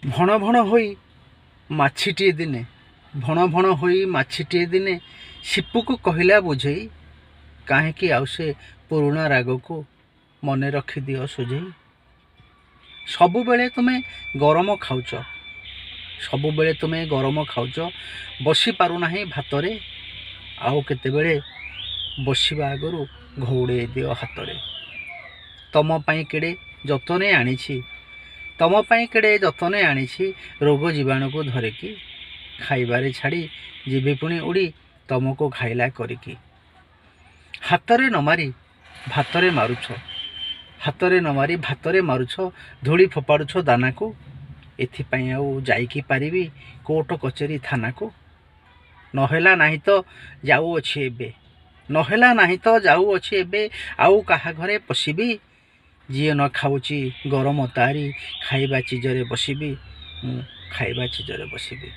ଭଣ ଭଣ ହୋଇ ମାଛିଟିଏ ଦିନେ ଭଣ ଭଣ ହୋଇ ମାଛିଟିଏ ଦିନେ ଶିପୁକୁ କହିଲା ବୁଝେଇ, କାହିଁକି ଆଉ ସେ ପୁରୁଣା ରାଗକୁ ମନେ ରଖିଦିଅ ସୁଝେଇ। ସବୁବେଳେ ତୁମେ ଗରମ ଖାଉଛ, ସବୁବେଳେ ତୁମେ ଗରମ ଖାଉଛ, ବସି ପାରୁନାହିଁ ଭାତରେ, ଆଉ କେତେବେଳେ ବସିବା ଆଗରୁ ଘଉଡ଼େଇ ଦିଅ ହାତରେ। ତମ ପାଇଁ କେଡ଼େ ଯତନେ ଆଣିଛି, ତମ ପାଇଁ କେଡ଼େ ଯତନେ ଆଣିଛି, ରୋଗ ଜୀବାଣୁକୁ ଧରିକି, ଖାଇବାରେ ଛାଡ଼ି ଯିବି ପୁଣି ଉଡ଼ି ତମକୁ ଖାଇଲା କରିକି। ହାତରେ ନ ମାରି ଭାତରେ ମାରୁଛ, ହାତରେ ନ ମାରି ଭାତରେ ମାରୁଛ, ଧୂଳି ଫୋପାଡ଼ୁଛ ଦାନାକୁ, ଏଥିପାଇଁ ଆଉ ଯାଇକି ପାରିବି କୋର୍ଟ କଚେରୀ ଥାନାକୁ। ନହେଲା ନାହିଁ ତ ଯାଉଅଛି ଏବେ, ନହେଲା ନାହିଁ ତ ଯାଉଅଛି ଏବେ, ଆଉ କାହା ଘରେ ପଶିବି, ଯିଏ ନ ଖାଉଛି ଗରମ ତାରି ଖାଇବା ଚିଜରେ ବସିବି, ମୁଁ ଖାଇବା ଚିଜରେ ବସିବି।